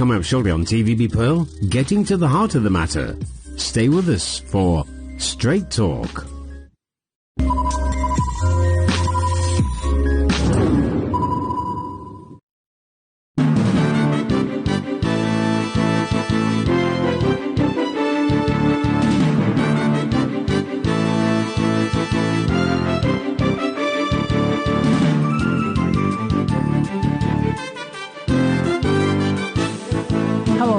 Coming up shortly on TVB Pearl, getting to the heart of the matter. Stay with us for Straight Talk.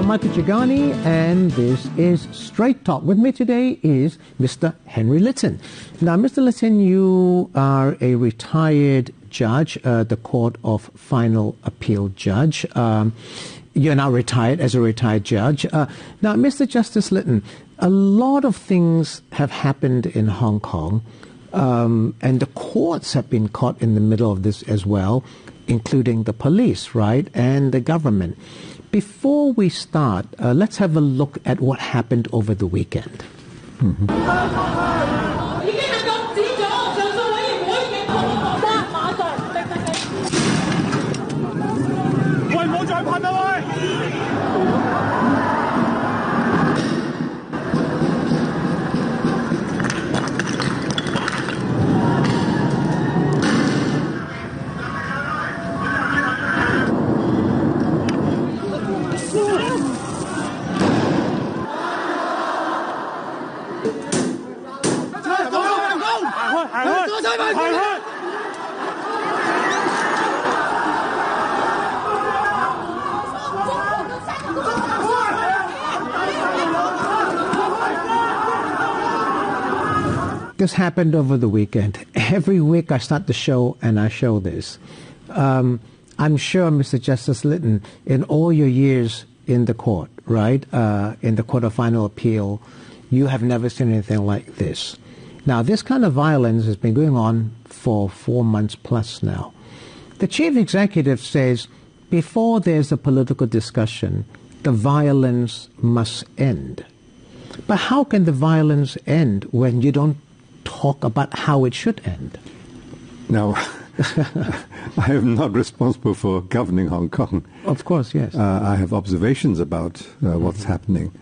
Michael Chigani, and this is Straight Talk. With me today is Mr. Henry Lytton. Now, Mr. Lytton, you are a retired judge, the Court of Final Appeal judge. You're now retired as a retired judge. Now, Mr. Justice Lytton, a lot of things have happened in Hong Kong, and the courts have been caught in the middle of this as well, including the police, right, and the government. Before we start, let's have a look at what happened over the weekend. This happened over the weekend. Every week I start the show and I show this. I'm sure, Mr. Justice Lytton, in all your years in the court, right, in the Court of Final Appeal, you have never seen anything like this. Now, this kind of violence has been going on for 4 months plus now. The chief executive says before there's a political discussion, the violence must end. But how can the violence end when you don't talk about how it should end? Now, I am not responsible for governing Hong Kong. Of course, yes. I have observations about what's happening.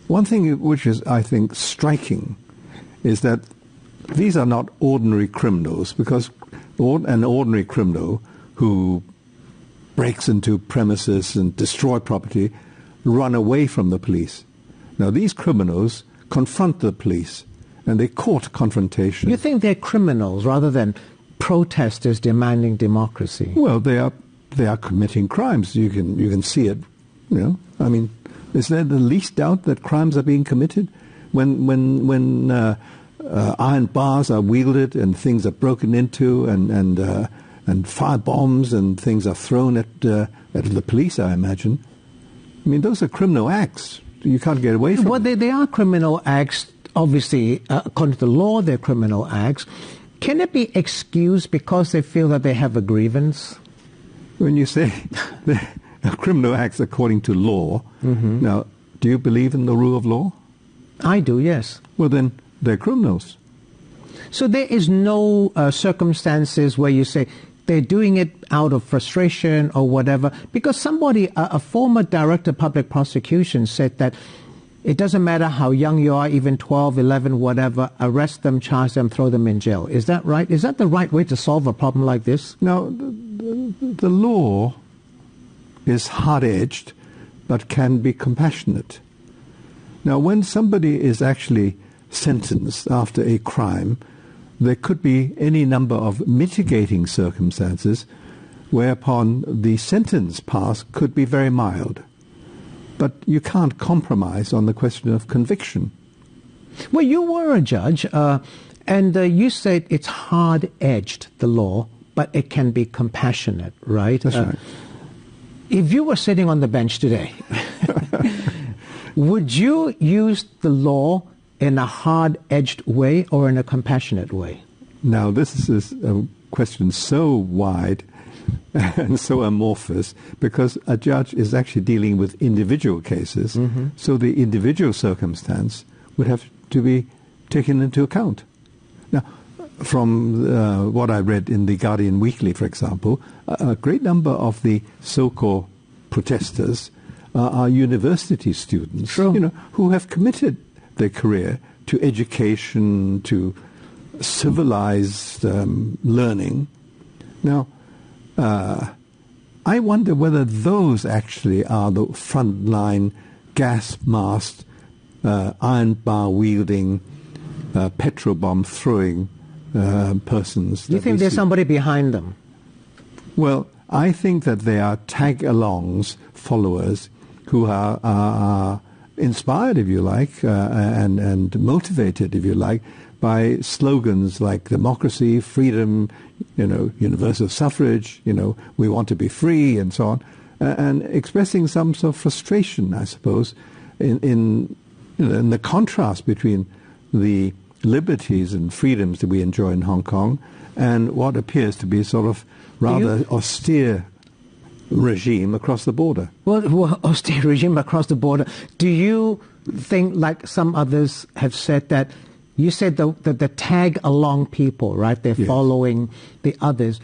One thing which is, I think, striking is that these are not ordinary criminals, because an ordinary criminal who breaks into premises and destroy property run away from the police. Now, these criminals confront the police, and they court confrontation. You think they're criminals rather than protesters demanding democracy? Well, they are committing crimes. You can see it. You know, I mean, is there the least doubt that crimes are being committed when iron bars are wielded and things are broken into and fire bombs and things are thrown at the police? I imagine. I mean, those are criminal acts. You can't get away from them. Well, they are criminal acts. Obviously, according to the law, they're criminal acts. Can it be excused because they feel that they have a grievance? When you say criminal acts according to law, now, do you believe in the rule of law? I do, yes. Well, then they're criminals. So there is no circumstances where you say they're doing it out of frustration or whatever? Because somebody, a former director of public prosecution, said that it doesn't matter how young you are, even 12, 11, whatever, arrest them, charge them, throw them in jail. Is that right? Is that the right way to solve a problem like this? Now, the law is hard-edged, but can be compassionate. Now, when somebody is actually sentenced after a crime, there could be any number of mitigating circumstances whereupon the sentence passed could be very mild. But you can't compromise on the question of conviction. Well, you were a judge, and you said it's hard-edged, the law, but it can be compassionate, right? That's right. If you were sitting on the bench today, would you use the law in a hard-edged way or in a compassionate way? Now, this is a question so wide and so amorphous, because a judge is actually dealing with individual cases, so the individual circumstance would have to be taken into account. Now, from what I read in the Guardian Weekly, for example, a great number of the so-called protesters are university students, True. who have committed their career to education, to civilized learning. Now, I wonder whether those actually are the frontline, gas-masked, iron bar-wielding, petrol bomb-throwing persons. You think there's somebody behind them? Well, I think that they are tag-alongs, followers, who are inspired, if you like, and motivated, if you like, by slogans like democracy, freedom, universal suffrage, we want to be free, and so on, and expressing some sort of frustration, I suppose, in the contrast between the liberties and freedoms that we enjoy in Hong Kong and what appears to be sort of rather austere regime across the border. Well, austere regime across the border. Do you think, like some others have said, that you said the tag-along people, right? They're following the others.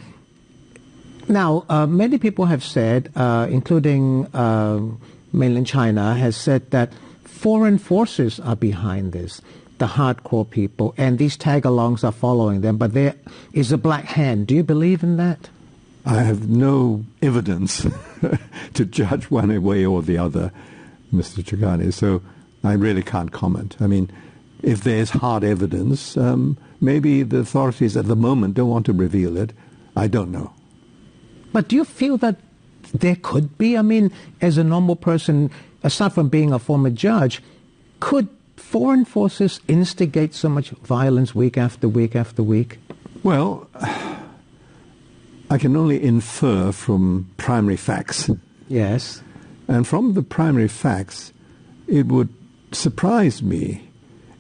Now, many people have said, including mainland China, has said that foreign forces are behind this, the hardcore people, and these tag-alongs are following them, but there is a black hand. Do you believe in that? I have no evidence to judge one way or the other, Mr. Chagani, so I really can't comment. I mean, if there's hard evidence, maybe the authorities at the moment don't want to reveal it. I don't know. But do you feel that there could be? I mean, as a normal person, aside from being a former judge, could foreign forces instigate so much violence week after week after week? Well, I can only infer from primary facts. Yes. And from the primary facts, it would surprise me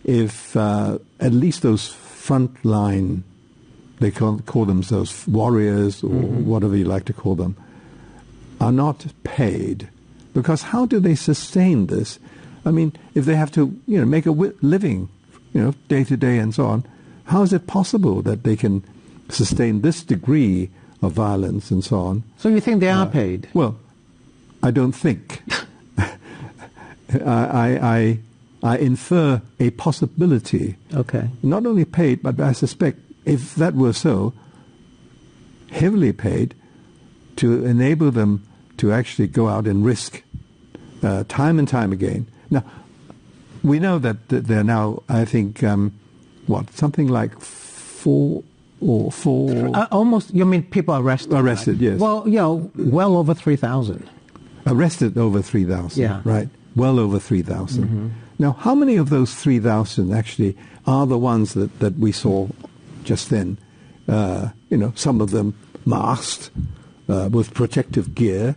if at least those frontline, they call themselves warriors or whatever you like to call them, are not paid. Because how do they sustain this? I mean, if they have to, make a living, day to day and so on, how is it possible that they can sustain this degree of violence and so on? So you think they are paid? Well, I don't think. I infer a possibility. Okay. Not only paid, but I suspect if that were so, heavily paid to enable them to actually go out and risk time and time again. Now, we know that there are now, I think, something like four. Almost, you mean people arrested? Arrested, right? yes. Well, well over 3,000. Arrested over 3,000, yeah. Right. Well over 3,000. Now, how many of those 3,000 actually are the ones that we saw just then? Some of them masked with protective gear,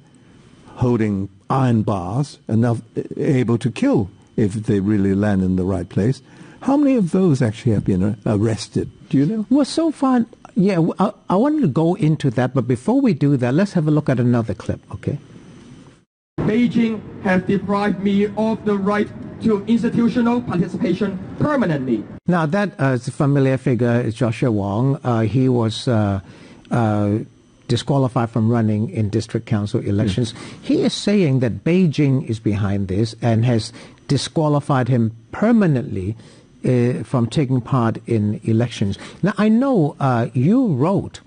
holding iron bars, and now able to kill if they really land in the right place. How many of those actually have been arrested? Do you know? Well, so far, I wanted to go into that, but before we do that, let's have a look at another clip, okay? Beijing has deprived me of the right to institutional participation permanently. Now, that is a familiar figure, is Joshua Wong. He was disqualified from running in district council elections. He is saying that Beijing is behind this and has disqualified him permanently from taking part in elections. Now, I know you wrote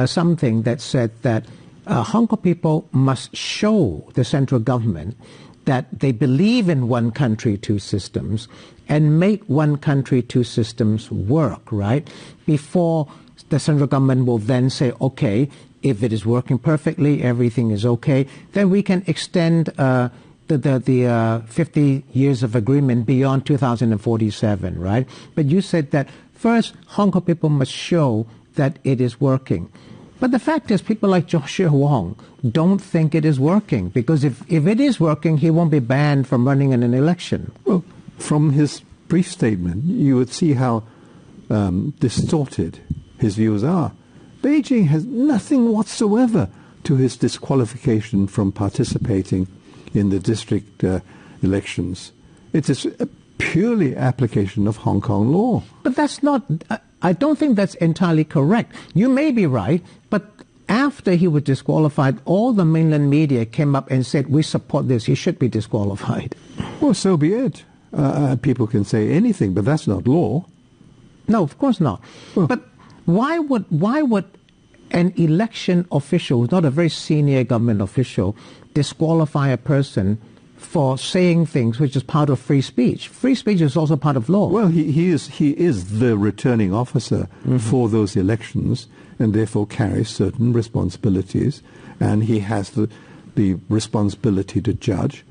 something that said that Hong Kong people must show the central government that they believe in one country, two systems, and make one country, two systems work, right? Before the central government will then say, okay, if it is working perfectly, everything is okay, then we can extend the 50 years of agreement beyond 2047, right? But you said that first, Hong Kong people must show that it is working. But the fact is, people like Joshua Wong don't think it is working, because if it is working, he won't be banned from running in an election. Well, from his brief statement, you would see how distorted his views are. Beijing has nothing whatsoever to his disqualification from participating in the district elections. It is a purely application of Hong Kong law. But that's not, I don't think that's entirely correct. You may be right, but after he was disqualified, all the mainland media came up and said, we support this, he should be disqualified. Well, so be it. People can say anything, but that's not law. No, of course not. Well, but why would an election official, not a very senior government official, disqualify a person for saying things which is part of free speech? Free speech is also part of law. Well, he is the returning officer for those elections, and therefore carries certain responsibilities, and he has the responsibility to judge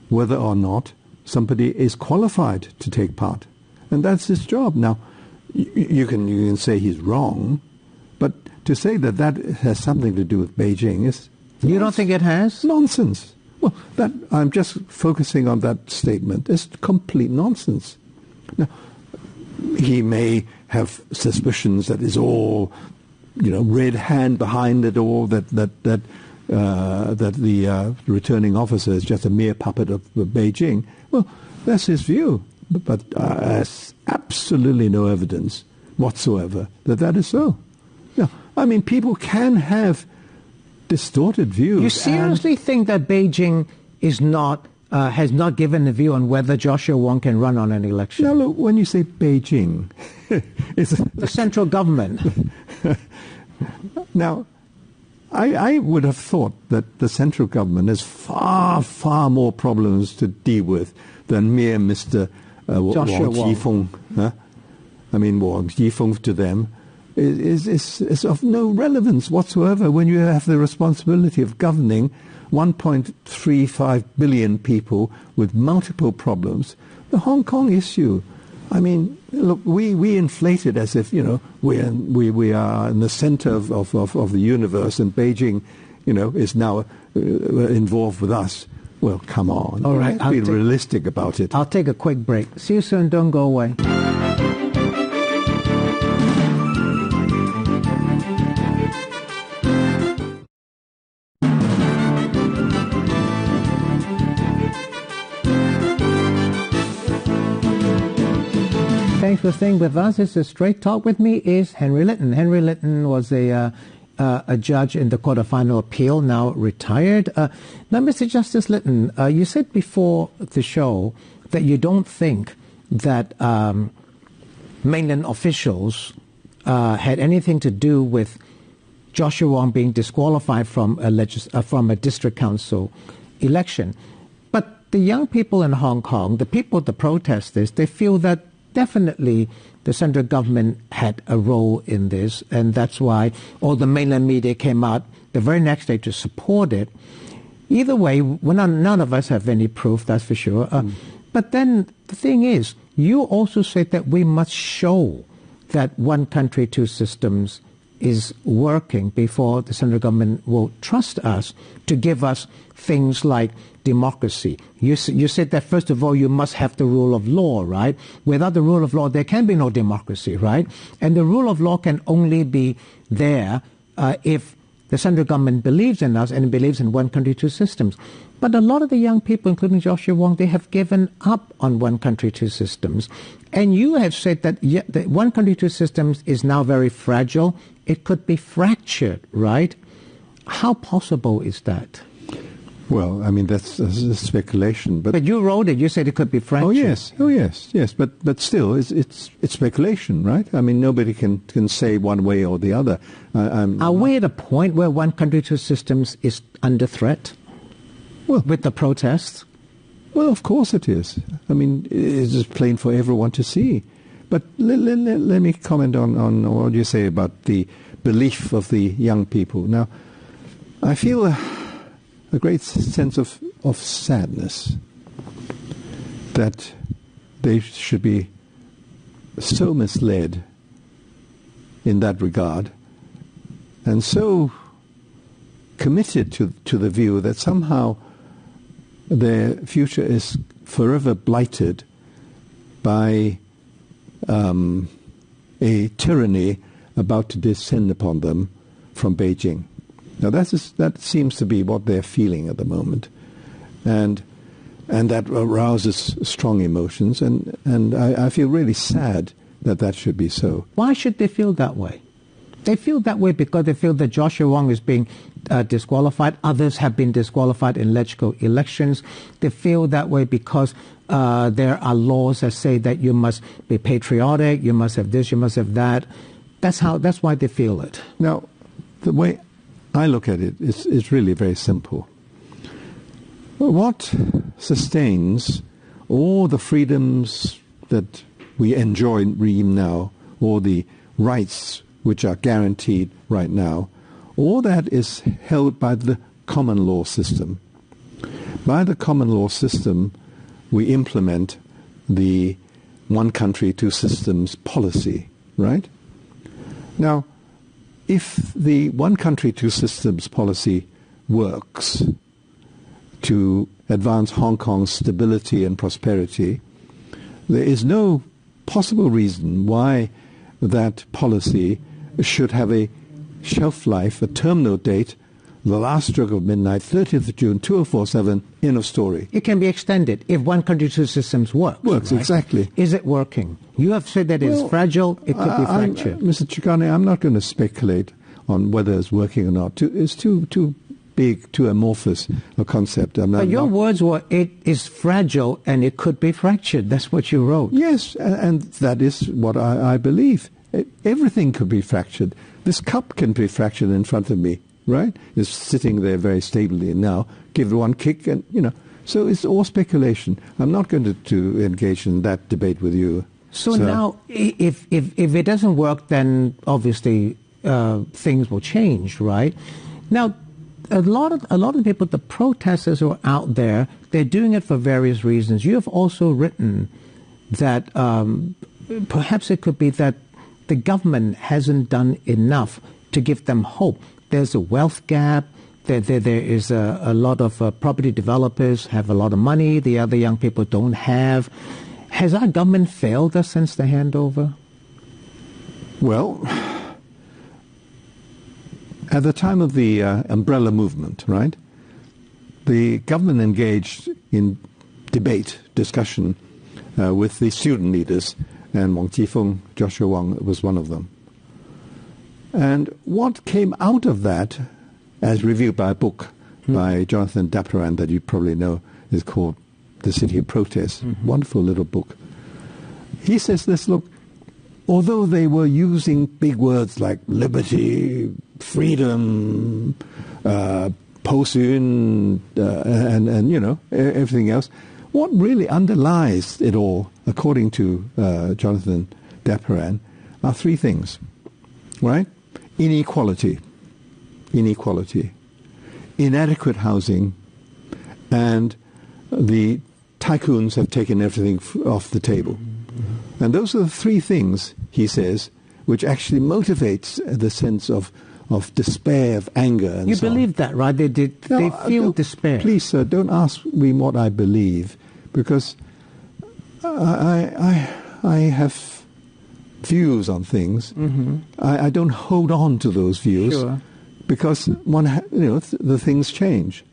whether or not somebody is qualified to take part, and that's his job. Now, you can say he's wrong, but to say that has something to do with Beijing is you don't think it has? Nonsense. Well, that I'm just focusing on that statement. It's complete nonsense. Now, he may have suspicions that is all, red hand behind it all. That the returning officer is just a mere puppet of Beijing. Well, that's his view, but there's absolutely no evidence whatsoever that is so. Yeah, I mean, people can have distorted views. You seriously think that Beijing is not has not given a view on whether Joshua Wong can run on an election? Now, look, when you say Beijing, it's the central government. Now, I would have thought that the central government has far, far more problems to deal with than mere Mr. Joshua Wang Jifeng. Huh? I mean, Wang Jifeng to them is of no relevance whatsoever when you have the responsibility of governing 1.35 billion people with multiple problems. The Hong Kong issue, I mean, look, we inflate it as if, we are in the center of the universe, and Beijing, is now involved with us. Well, come on. All right. Be realistic about it. I'll take a quick break. See you soon. Don't go away. Thanks for staying with us. This is Straight Talk. With me is Henry Lytton. Henry Lytton was a judge in the Court of Final Appeal, now retired. Now, Mr. Justice Lytton, you said before the show that you don't think that mainland officials had anything to do with Joshua Wong being disqualified from a district council election. But the young people in Hong Kong, the protesters, they feel that definitely the central government had a role in this, and that's why all the mainland media came out the very next day to support it. Either way, none of us have any proof, that's for sure. But then the thing is, you also said that we must show that one country, two systems is working before the central government will trust us to give us things like democracy. You said that, first of all, you must have the rule of law, right? Without the rule of law, there can be no democracy, right? And the rule of law can only be there if the central government believes in us and believes in one country, two systems. But a lot of the young people, including Joshua Wong, they have given up on one country, two systems. And you have said that the one country, two systems is now very fragile. It could be fractured, right? How possible is that? Well, I mean, that's a speculation. But you wrote it. You said it could be fractured. Oh, yes. But still, it's speculation, right? I mean, nobody can say one way or the other. Are we at a point where one country, two systems is under threat? Well, with the protests? Well, of course it is. I mean, it's just plain for everyone to see. But let me comment on what you say about the belief of the young people. Now, I feel a great sense of sadness that they should be so misled in that regard and so committed to the view that somehow their future is forever blighted by a tyranny about to descend upon them from Beijing. Now that seems to be what they're feeling at the moment, and that arouses strong emotions, and I feel really sad that should be so. Why should they feel that way? They feel that way because they feel that Joshua Wong is being disqualified. Others have been disqualified in local elections. They feel that way because there are laws that say that you must be patriotic, you must have this, you must have that. That's why they feel it. Now, the way I look at it is really very simple. What sustains all the freedoms that we enjoy even now, or the rights which are guaranteed right now, all that is held by the common law system. By the common law system, we implement the one country, two systems policy, right? Now, if the one country, two systems policy works to advance Hong Kong's stability and prosperity, there is no possible reason why that policy should have a shelf life, a terminal date, the last stroke of midnight, 30th of June, 2047, end of story. It can be extended if one country, two systems works. Works, right? Exactly. Is it working? You have said that it's fragile, it could be fractured. Mr. Chikane, I'm not going to speculate on whether it's working or not. It's too big, too amorphous a concept. But your words were, it is fragile and it could be fractured. That's what you wrote. Yes, and that is what I believe. Everything could be fractured. This cup can be fractured in front of me, right? It's sitting there very stably now. Give it one kick and, So it's all speculation. I'm not going to engage in that debate with you. So now, if it doesn't work, then obviously things will change, right? Now, a lot of people, the protesters who are out there, they're doing it for various reasons. You have also written that perhaps it could be that the government hasn't done enough to give them hope. There's a wealth gap. There is a lot of property developers have a lot of money. The other young people don't have. Has our government failed us since the handover? Well, at the time of the umbrella movement, right, the government engaged in debate, discussion with the student leaders, and Wong Chi-fung, Joshua Wong was one of them. And what came out of that, as reviewed by a book by Jonathan Daparan that you probably know, is called The City of Protest. Wonderful little book. He says this, look, although they were using big words like liberty, freedom, posun, and everything else, what really underlies it all, according to Jonathan Daparan, are three things, right? Inequality, inadequate housing, and the tycoons have taken everything off the table. And those are the three things, he says, which actually motivates the sense of despair, of anger, and you so believe on. That, right? They feel despair. Please, sir, don't ask me what I believe, because I have views on things. I don't hold on to those views, sure, because the things change.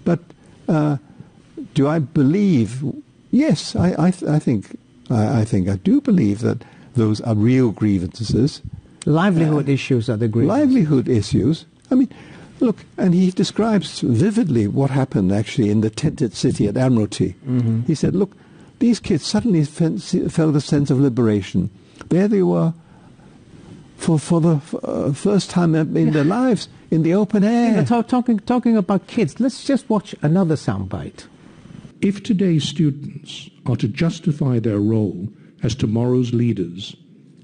But do I believe? Yes, I think I do believe that those are real grievances. Livelihood issues are the grievances. Livelihood issues. I mean, look, and he describes vividly what happened actually in the tented city at Admiralty. He said, look, these kids suddenly felt a sense of liberation. There they were for the first time in their lives in the open air. Talking about kids, let's just watch another soundbite. If today's students are to justify their role as tomorrow's leaders,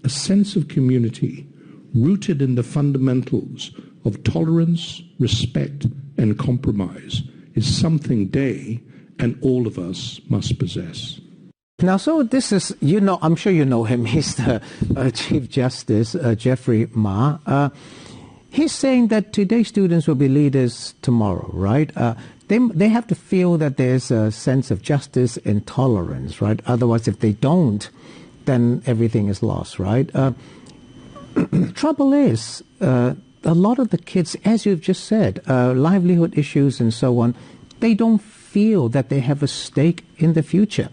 a sense of community rooted in the fundamentals of tolerance, respect, and compromise is something they and all of us must possess. Now, so this is, I'm sure you know him. He's the Chief Justice, Geoffrey Ma. He's saying that today's students will be leaders tomorrow, right? They have to feel that there's a sense of justice and tolerance, right? Otherwise, if they don't, then everything is lost, right? The trouble is, a lot of the kids, as you've just said, livelihood issues and so on, they don't feel that they have a stake in the future.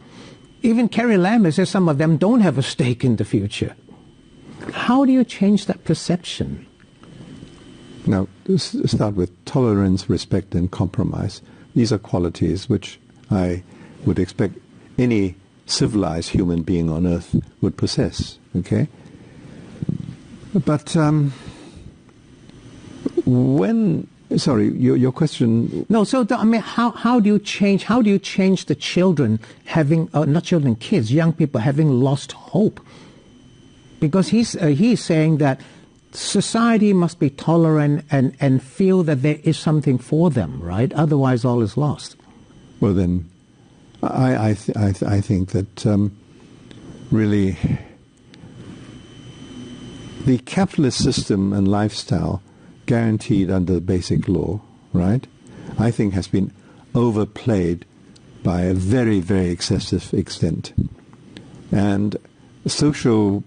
Even Carrie Lam says some of them don't have a stake in the future. How do you change that perception? Now, let's start with tolerance, respect, and compromise. These are qualities which I would expect any civilized human being on earth would possess, okay? But your question... No, so how do you change the children having, not children, kids, young people having lost hope? Because he's saying that society must be tolerant and feel that there is something for them, right? Otherwise, all is lost. Well, then, I think that really the capitalist system and lifestyle guaranteed under the basic law, right, I think has been overplayed by a very, very excessive extent. And social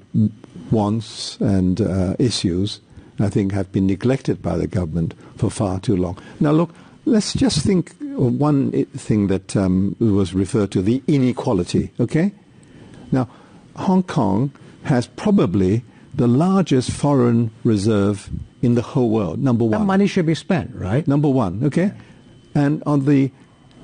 wants and issues, I think, have been neglected by the government for far too long. Now, look, let's just think of one thing that was referred to, the inequality, okay? Now, Hong Kong has probably the largest foreign reserve in the whole world, number one. That money should be spent, right? Number one, okay? And on the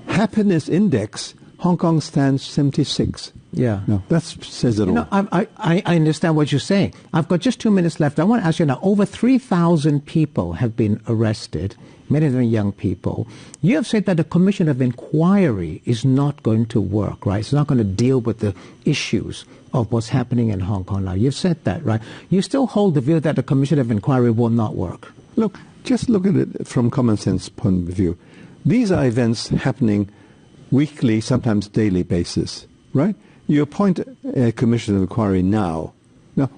happiness index, Hong Kong stands 76. Yeah. No, that says it all. I understand what you're saying. I've got just 2 minutes left. I want to ask you now, over 3,000 people have been arrested, many of them young people. You have said that the Commission of Inquiry is not going to work, right? It's not going to deal with the issues of what's happening in Hong Kong now. You've said that, right? You still hold the view that the Commission of Inquiry will not work. Look, just look at it from common sense point of view. These are events happening weekly, sometimes daily basis, right? You appoint a Commission of Inquiry now. Now,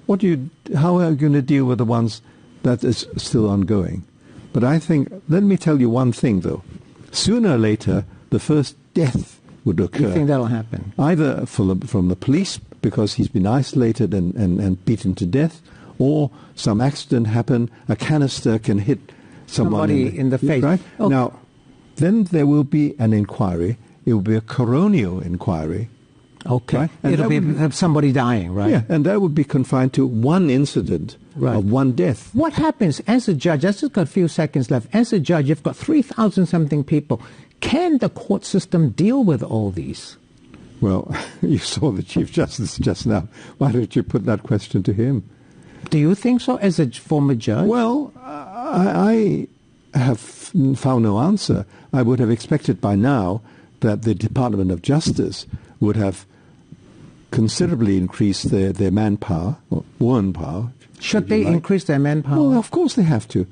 how are you going to deal with the ones that is still ongoing? But I think, let me tell you one thing, though. Sooner or later, the first death would occur. You think that'll happen? Either from the police, because he's been isolated and beaten to death, or some accident happen, a canister can hit somebody in the face. Right? Okay. Now, then there will be an inquiry. It will be a coronial inquiry. Okay. Right? And it'll be somebody dying, right? Yeah, and that would be confined to one incident of one death. What happens as a judge? I've just got a few seconds left. As a judge, you've got 3,000-something people. Can the court system deal with all these? Well, you saw the Chief Justice just now. Why don't you put that question to him? Do you think so, as a former judge? Well, I have found no answer. I would have expected by now that the Department of Justice would have considerably increased their manpower, or womanpower. Should they increase their manpower? Well, of course they have to.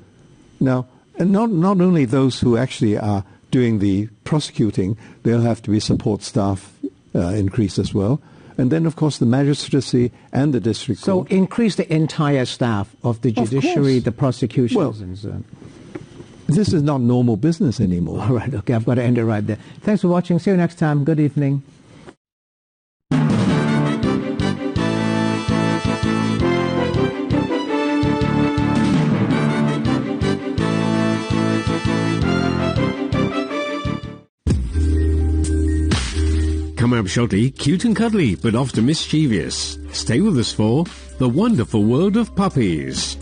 Now, and not only those who actually are doing the prosecuting, they'll have to be support staff increased as well. And then, of course, the magistracy and the district court. So increase the entire staff of the judiciary, the prosecutions, well, and so on. This is not normal business anymore. All right, okay, I've got to end it right there. Thanks for watching. See you next time. Good evening. Coming up shortly, cute and cuddly, but often mischievous. Stay with us for The Wonderful World of Puppies.